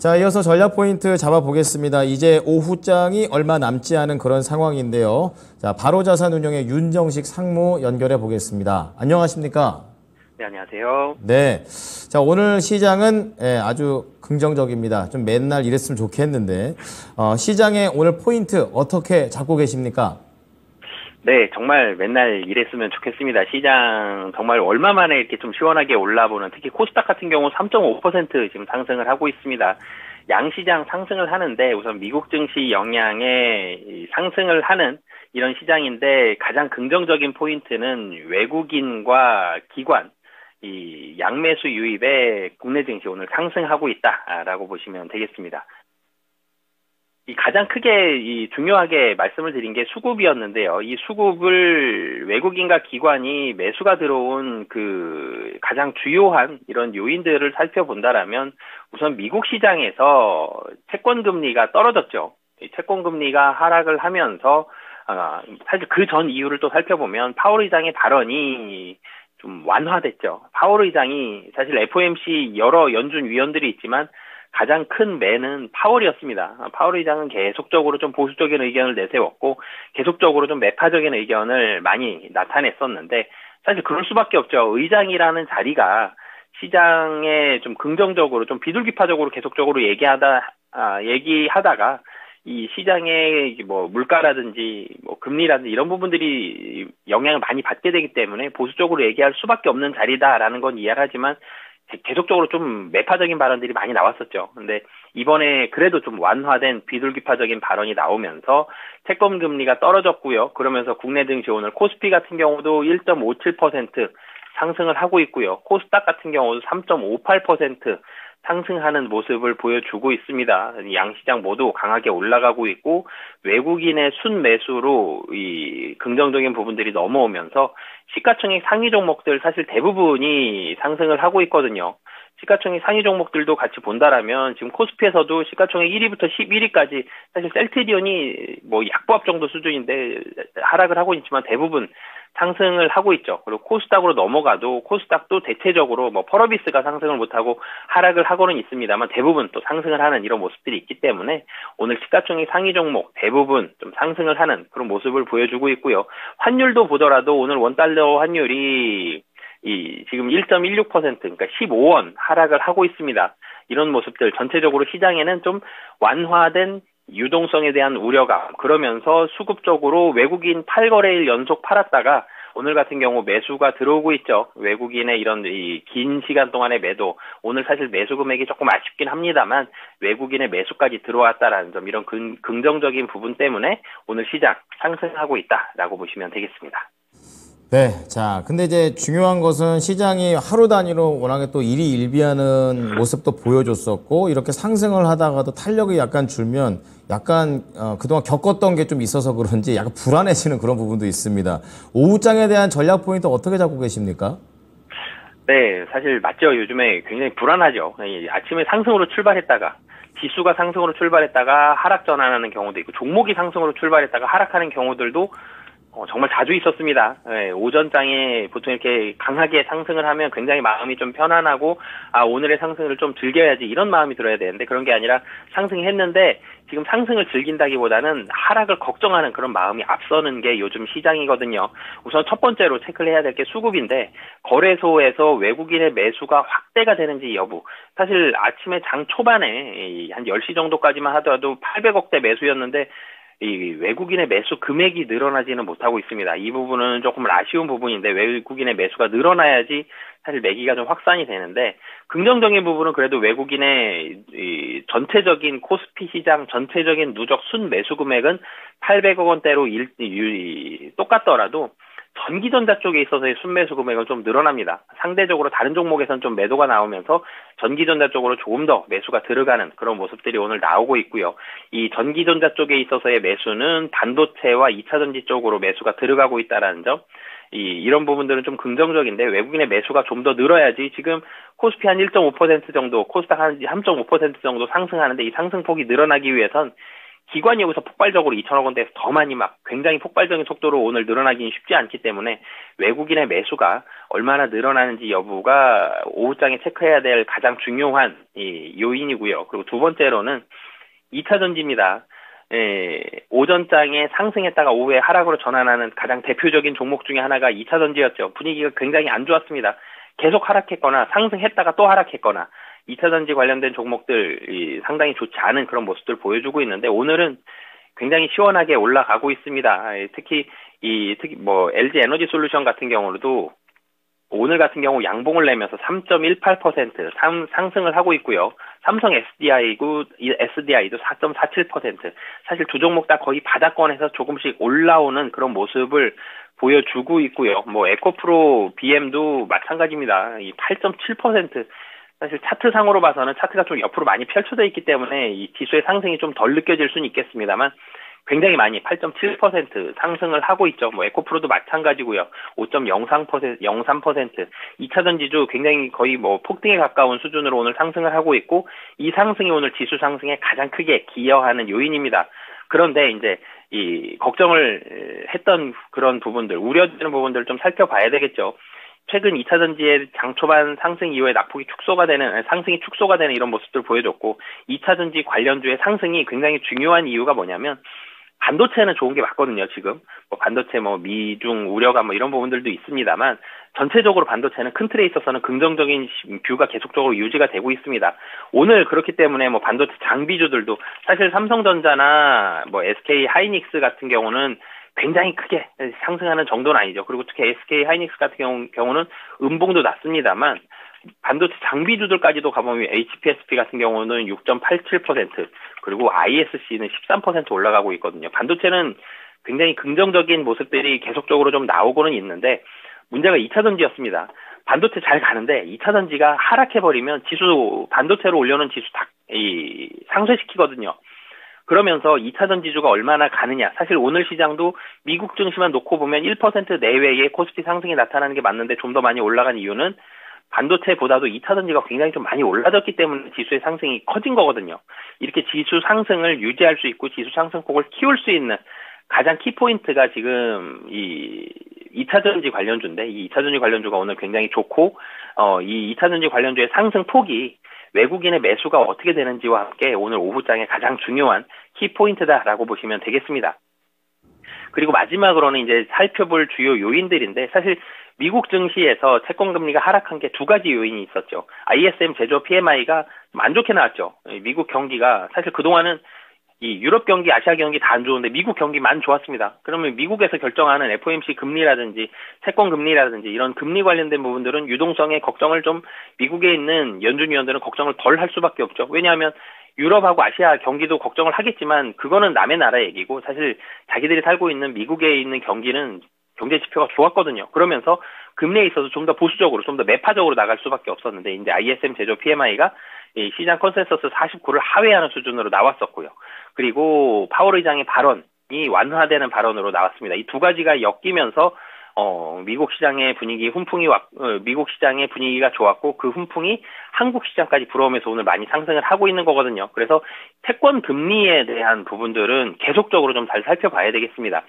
자, 이어서 전략 포인트 잡아보겠습니다. 이제 오후장이 얼마 남지 않은 그런 상황인데요. 자, 바로자산운용의 윤정식 상무 연결해 보겠습니다. 안녕하십니까? 네, 안녕하세요. 네. 자, 오늘 시장은 아주 긍정적입니다. 좀 맨날 이랬으면 좋겠는데, 시장의 오늘 포인트 어떻게 잡고 계십니까? 네, 정말 맨날 이랬으면 좋겠습니다. 시장 정말 얼마 만에 이렇게 좀 시원하게 올라보는, 특히 코스닥 같은 경우 3.5% 지금 상승을 하고 있습니다. 양시장 상승을 하는데 우선 미국 증시 영향에 상승을 하는 이런 시장인데, 가장 긍정적인 포인트는 외국인과 기관, 이 양매수 유입에 국내 증시 오늘 상승하고 있다라고 보시면 되겠습니다. 이 가장 크게 중요하게 말씀을 드린 게 수급이었는데요. 이 수급을 외국인과 기관이 매수가 들어온 그 가장 주요한 이런 요인들을 살펴본다라면, 우선 미국 시장에서 채권 금리가 떨어졌죠. 채권 금리가 하락을 하면서 사실 그 전 이유를 또 살펴보면 파월 의장의 발언이 좀 완화됐죠. 파월 의장이 사실 FOMC 여러 연준 위원들이 있지만 가장 큰 매는 파월이었습니다. 파월 의장은 계속적으로 좀 보수적인 의견을 내세웠고, 계속적으로 좀 매파적인 의견을 많이 나타냈었는데, 사실 그럴 수밖에 없죠. 의장이라는 자리가 시장에 좀 긍정적으로, 좀 비둘기파적으로 계속적으로 얘기하다가 이 시장의 뭐 물가라든지 뭐 금리라든지 이런 부분들이 영향을 많이 받게 되기 때문에 보수적으로 얘기할 수밖에 없는 자리다라는 건 이해를 하지만, 계속적으로 좀 매파적인 발언들이 많이 나왔었죠. 근데 이번에 그래도 좀 완화된 비둘기파적인 발언이 나오면서 채권 금리가 떨어졌고요. 그러면서 국내 증시 오늘 코스피 같은 경우도 1.57% 상승을 하고 있고요. 코스닥 같은 경우도 3.58% 상승하는 모습을 보여주고 있습니다. 양시장 모두 강하게 올라가고 있고, 외국인의 순매수로 이 긍정적인 부분들이 넘어오면서 시가총액 상위 종목들 사실 대부분이 상승을 하고 있거든요. 시가총액 상위 종목들도 같이 본다라면 지금 코스피에서도 시가총액 1위부터 11위까지 사실 셀트리온이 뭐 약보합 정도 수준인데 하락을 하고 있지만 대부분 상승을 하고 있죠. 그리고 코스닥으로 넘어가도 코스닥도 대체적으로 뭐 펄어비스가 상승을 못하고 하락을 하고는 있습니다만 대부분 또 상승을 하는 이런 모습들이 있기 때문에 오늘 시가총액 상위 종목 대부분 좀 상승을 하는 그런 모습을 보여주고 있고요. 환율도 보더라도 오늘 원달러 환율이 지금 1.16% 그러니까 15원 하락을 하고 있습니다. 이런 모습들 전체적으로 시장에는 좀 완화된 유동성에 대한 우려감, 그러면서 수급적으로 외국인 8거래일 연속 팔았다가 오늘 같은 경우 매수가 들어오고 있죠. 외국인의 이런 긴 시간 동안의 매도, 오늘 사실 매수 금액이 조금 아쉽긴 합니다만 외국인의 매수까지 들어왔다라는 점, 이런 긍정적인 부분 때문에 오늘 시장 상승하고 있다라고 보시면 되겠습니다. 네. 자, 근데 이제 중요한 것은 시장이 하루 단위로 워낙에 또 일희일비하는 모습도 보여줬었고, 이렇게 상승을 하다가도 탄력이 약간 줄면 약간 그동안 겪었던 게 좀 있어서 그런지 약간 불안해지는 그런 부분도 있습니다. 오후장에 대한 전략 포인트 어떻게 잡고 계십니까? 네, 사실 맞죠. 요즘에 굉장히 불안하죠. 아침에 상승으로 출발했다가 지수가 상승으로 출발했다가 하락 전환하는 경우도 있고, 종목이 상승으로 출발했다가 하락하는 경우들도 정말 자주 있었습니다. 네, 오전장에 보통 이렇게 강하게 상승을 하면 굉장히 마음이 좀 편안하고, 오늘의 상승을 좀 즐겨야지 이런 마음이 들어야 되는데, 그런 게 아니라 상승했는데 지금 상승을 즐긴다기보다는 하락을 걱정하는 그런 마음이 앞서는 게 요즘 시장이거든요. 우선 첫 번째로 체크를 해야 될 게 수급인데, 거래소에서 외국인의 매수가 확대가 되는지 여부. 사실 아침에 장 초반에 한 10시 정도까지만 하더라도 800억대 매수였는데 이 외국인의 매수 금액이 늘어나지는 못하고 있습니다. 이 부분은 조금 아쉬운 부분인데, 외국인의 매수가 늘어나야지 사실 매기가 좀 확산이 되는데, 긍정적인 부분은 그래도 외국인의 전체적인 코스피 시장 전체적인 누적 순매수 금액은 800억 원대로 똑같더라도 전기전자 쪽에 있어서의 순매수 금액은 좀 늘어납니다. 상대적으로 다른 종목에서는 좀 매도가 나오면서 전기전자 쪽으로 조금 더 매수가 들어가는 그런 모습들이 오늘 나오고 있고요. 이 전기전자 쪽에 있어서의 매수는 반도체와 2차전지 쪽으로 매수가 들어가고 있다는 점, 이런 부분들은 좀 긍정적인데, 외국인의 매수가 좀 더 늘어야지 지금 코스피 한 1.5% 정도, 코스닥 한 3.5% 정도 상승하는데, 이 상승폭이 늘어나기 위해선 기관이 여기서 폭발적으로 2천억 원대에서 더 많이 막 굉장히 폭발적인 속도로 오늘 늘어나기는 쉽지 않기 때문에 외국인의 매수가 얼마나 늘어나는지 여부가 오후장에 체크해야 될 가장 중요한 이 요인이고요. 그리고 두 번째로는 2차 전지입니다. 오전장에 상승했다가 오후에 하락으로 전환하는 가장 대표적인 종목 중에 하나가 2차 전지였죠. 분위기가 굉장히 안 좋았습니다. 계속 하락했거나 상승했다가 또 하락했거나 2차 전지 관련된 종목들 상당히 좋지 않은 그런 모습들 보여주고 있는데 오늘은 굉장히 시원하게 올라가고 있습니다. 특히 뭐 LG 에너지 솔루션 같은 경우도 오늘 같은 경우 양봉을 내면서 3.18% 상승을 하고 있고요. 삼성 SDI도 4.47%. 사실 두 종목 다 거의 바닥권에서 조금씩 올라오는 그런 모습을 보여주고 있고요. 뭐 에코프로 BM도 마찬가지입니다. 이 8.7%. 사실 차트상으로 봐서는 차트가 좀 옆으로 많이 펼쳐져 있기 때문에 이 지수의 상승이 좀 덜 느껴질 수는 있겠습니다만 굉장히 많이 8.7% 상승을 하고 있죠. 뭐 에코프로도 마찬가지고요. 5.03%, 2차 전지주 굉장히 거의 뭐 폭등에 가까운 수준으로 오늘 상승을 하고 있고 이 상승이 오늘 지수 상승에 가장 크게 기여하는 요인입니다. 그런데 이제 이 걱정을 했던 그런 부분들, 우려되는 부분들을 좀 살펴봐야 되겠죠. 최근 2차 전지의 장 초반 상승 이후에 낙폭이 상승이 축소가 되는 이런 모습들 보여줬고 2차 전지 관련주의 상승이 굉장히 중요한 이유가 뭐냐면 반도체는 좋은 게 맞거든요, 지금. 뭐 반도체 미중 우려감 이런 부분들도 있습니다만 전체적으로 반도체는 큰 틀에 있어서는 긍정적인 뷰가 계속적으로 유지가 되고 있습니다. 오늘 그렇기 때문에 뭐 반도체 장비주들도 사실 삼성전자나 뭐 SK 하이닉스 같은 경우는 굉장히 크게 상승하는 정도는 아니죠. 그리고 특히 SK 하이닉스 같은 경우는 음봉도 낮습니다만 반도체 장비주들까지도 가보면 HPSP 같은 경우는 6.87% 그리고 ISC는 13% 올라가고 있거든요. 반도체는 굉장히 긍정적인 모습들이 계속적으로 좀 나오고는 있는데 문제가 2차 전지였습니다. 반도체 잘 가는데 2차 전지가 하락해버리면 반도체로 올려놓은 지수 상쇄시키거든요. 그러면서 2차 전지주가 얼마나 가느냐. 사실 오늘 시장도 미국 증시만 놓고 보면 1% 내외의 코스피 상승이 나타나는 게 맞는데 좀 더 많이 올라간 이유는 반도체보다도 2차 전지가 굉장히 좀 많이 올라졌기 때문에 지수의 상승이 커진 거거든요. 이렇게 지수 상승을 유지할 수 있고 지수 상승폭을 키울 수 있는 가장 키포인트가 지금 이 2차 전지 관련주인데 이 2차 전지 관련주가 오늘 굉장히 좋고 이 2차 전지 관련주의 상승폭이 외국인의 매수가 어떻게 되는지와 함께 오늘 오후장에 가장 중요한 키포인트다라고 보시면 되겠습니다. 그리고 마지막으로는 이제 살펴볼 주요 요인들인데 사실 미국 증시에서 채권금리가 하락한 게 두 가지 요인이 있었죠. ISM 제조업 PMI가 안 좋게 나왔죠. 미국 경기가 사실 그동안은 이 유럽 경기, 아시아 경기 다 안 좋은데 미국 경기만 좋았습니다. 그러면 미국에서 결정하는 FOMC 금리라든지 채권 금리라든지 이런 금리 관련된 부분들은 유동성의 걱정을 좀 미국에 있는 연준 위원들은 걱정을 덜 할 수밖에 없죠. 왜냐하면 유럽하고 아시아 경기도 걱정을 하겠지만 그거는 남의 나라 얘기고 사실 자기들이 살고 있는 미국에 있는 경기는 경제 지표가 좋았거든요. 그러면서 금리에 있어서 좀 더 보수적으로, 좀 더 매파적으로 나갈 수밖에 없었는데 이제 ISM 제조 PMI가 이 시장 컨센서스 49를 하회하는 수준으로 나왔었고요. 그리고 파월 의장의 발언이 완화되는 발언으로 나왔습니다. 이 두 가지가 엮이면서 미국 시장의 미국 시장의 분위기가 좋았고 그 훈풍이 한국 시장까지 불어오면서 오늘 많이 상승을 하고 있는 거거든요. 그래서 채권 금리에 대한 부분들은 계속적으로 좀 잘 살펴봐야 되겠습니다.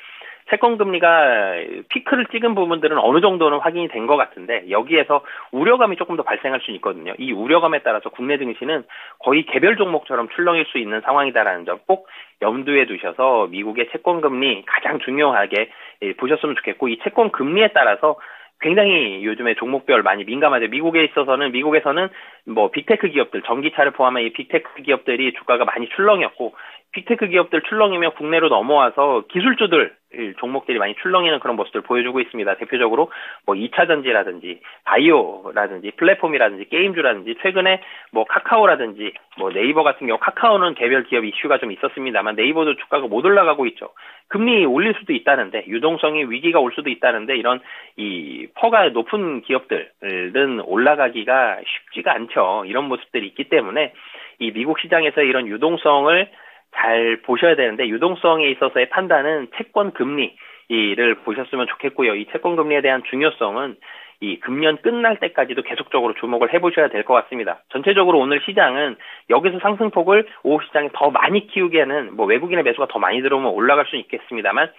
채권 금리가 피크를 찍은 부분들은 어느 정도는 확인이 된 것 같은데 여기에서 우려감이 조금 더 발생할 수 있거든요. 이 우려감에 따라서 국내 증시는 거의 개별 종목처럼 출렁일 수 있는 상황이다라는 점 꼭 염두에 두셔서 미국의 채권 금리 가장 중요하게 보셨으면 좋겠고 이 채권 금리에 따라서 굉장히 요즘에 종목별 많이 민감하죠. 미국에서는 뭐 빅테크 기업들, 전기차를 포함한 이 빅테크 기업들이 주가가 많이 출렁였고 빅테크 기업들 출렁이며 국내로 넘어와서 기술주들 종목들이 많이 출렁이는 그런 모습들 보여주고 있습니다. 대표적으로 뭐 2차 전지라든지 바이오라든지 플랫폼이라든지 게임주라든지 최근에 뭐 카카오라든지 뭐 네이버 같은 경우 카카오는 개별 기업 이슈가 좀 있었습니다만 네이버도 주가가 못 올라가고 있죠. 금리 올릴 수도 있다는데 유동성이 위기가 올 수도 있다는데 이런 이 퍼가 높은 기업들은 올라가기가 쉽지가 않죠. 이런 모습들이 있기 때문에 이 미국 시장에서 이런 유동성을 잘 보셔야 되는데 유동성에 있어서의 판단은 채권 금리를 보셨으면 좋겠고요. 이 채권 금리에 대한 중요성은 이 금년 끝날 때까지도 계속적으로 주목을 해보셔야 될 것 같습니다. 전체적으로 오늘 시장은 여기서 상승폭을 오후 시장에 더 많이 키우기에는 뭐 외국인의 매수가 더 많이 들어오면 올라갈 수는 있겠습니다만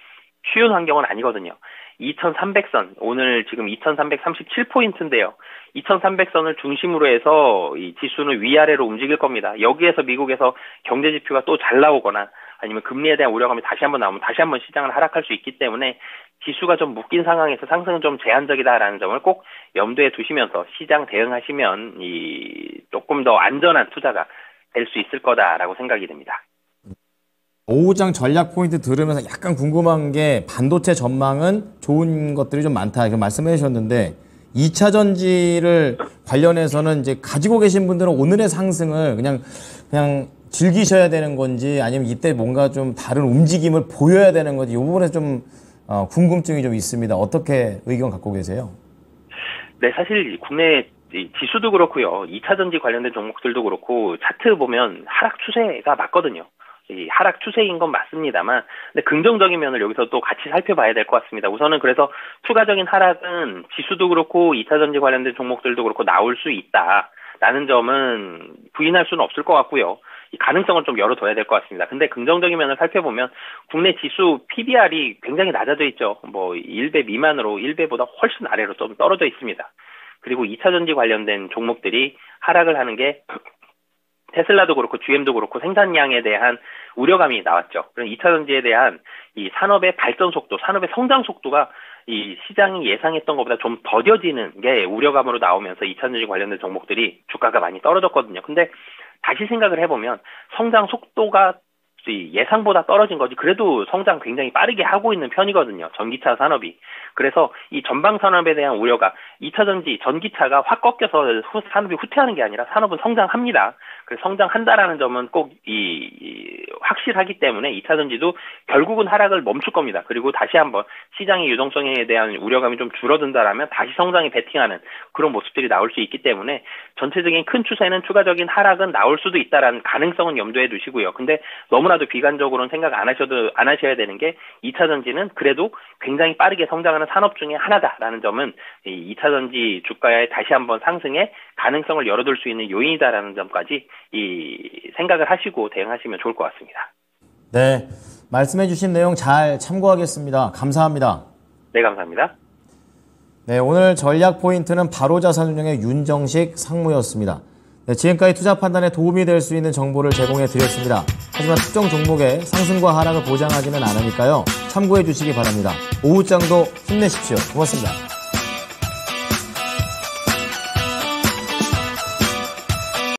쉬운 환경은 아니거든요. 2300선, 오늘 지금 2337포인트인데요. 2300선을 중심으로 해서 이 지수는 위아래로 움직일 겁니다. 여기에서 미국에서 경제 지표가 또 잘 나오거나 아니면 금리에 대한 우려감이 다시 한번 나오면 다시 한번 시장을 하락할 수 있기 때문에 지수가 좀 묶인 상황에서 상승은 좀 제한적이다라는 점을 꼭 염두에 두시면서 시장 대응하시면 조금 더 안전한 투자가 될 수 있을 거다라고 생각이 됩니다. 오후장 전략 포인트 들으면서 약간 궁금한 게 반도체 전망은 좋은 것들이 좀 많다 이렇게 말씀해 주셨는데 2차 전지를 관련해서는 이제 가지고 계신 분들은 오늘의 상승을 그냥 즐기셔야 되는 건지 아니면 이때 뭔가 좀 다른 움직임을 보여야 되는 건지 이 부분에 좀 궁금증이 좀 있습니다. 어떻게 의견 갖고 계세요? 네, 사실 국내 지수도 그렇고요. 2차 전지 관련된 종목들도 그렇고 차트 보면 하락 추세가 맞거든요. 이 하락 추세인 건 맞습니다만, 근데 긍정적인 면을 여기서 또 같이 살펴봐야 될 것 같습니다. 우선은 그래서 추가적인 하락은 지수도 그렇고 2차 전지 관련된 종목들도 그렇고 나올 수 있다라는 점은 부인할 수는 없을 것 같고요. 이 가능성을 좀 열어둬야 될 것 같습니다. 근데 긍정적인 면을 살펴보면 국내 지수 PBR이 굉장히 낮아져 있죠. 뭐 1배 미만으로 1배보다 훨씬 아래로 좀 떨어져 있습니다. 그리고 2차 전지 관련된 종목들이 하락을 하는 게 테슬라도 그렇고 GM도 그렇고 생산량에 대한 우려감이 나왔죠. 그럼 2차 전지에 대한 이 산업의 발전 속도, 산업의 성장 속도가 이 시장이 예상했던 것보다 좀 더뎌지는 게 우려감으로 나오면서 2차 전지 관련된 종목들이 주가가 많이 떨어졌거든요. 근데 다시 생각을 해보면 성장 속도가 예상보다 떨어진 거지 그래도 성장 굉장히 빠르게 하고 있는 편이거든요. 전기차 산업이. 그래서 이 전방 산업에 대한 우려가 2차 전지, 전기차가 확 꺾여서 산업이 후퇴하는 게 아니라 산업은 성장합니다. 그래서 성장한다라는 점은 꼭 확실하기 때문에 2차 전지도 결국은 하락을 멈출 겁니다. 그리고 다시 한번 시장의 유동성에 대한 우려감이 좀 줄어든다라면 다시 성장에 베팅하는 그런 모습들이 나올 수 있기 때문에 전체적인 큰 추세는 추가적인 하락은 나올 수도 있다라는 가능성은 염두에 두시고요. 근데 너무나도 비관적으로는 생각 안 하셔야 되는 게 2차 전지는 그래도 굉장히 빠르게 성장하는 산업 중에 하나다라는 점은 이 2차 전지 주가의 다시 한번 상승에 가능성을 열어둘 수 있는 요인이다라는 점까지 생각을 하시고 대응하시면 좋을 것 같습니다. 네, 말씀해 주신 내용 잘 참고하겠습니다. 감사합니다. 네, 감사합니다. 네, 오늘 전략 포인트는 바로자산운용의 윤정식 상무였습니다. 네, 지금까지 투자 판단에 도움이 될 수 있는 정보를 제공해 드렸습니다. 하지만 특정 종목의 상승과 하락을 보장하지는 않으니까요. 참고해 주시기 바랍니다. 오후장도 힘내십시오. 고맙습니다.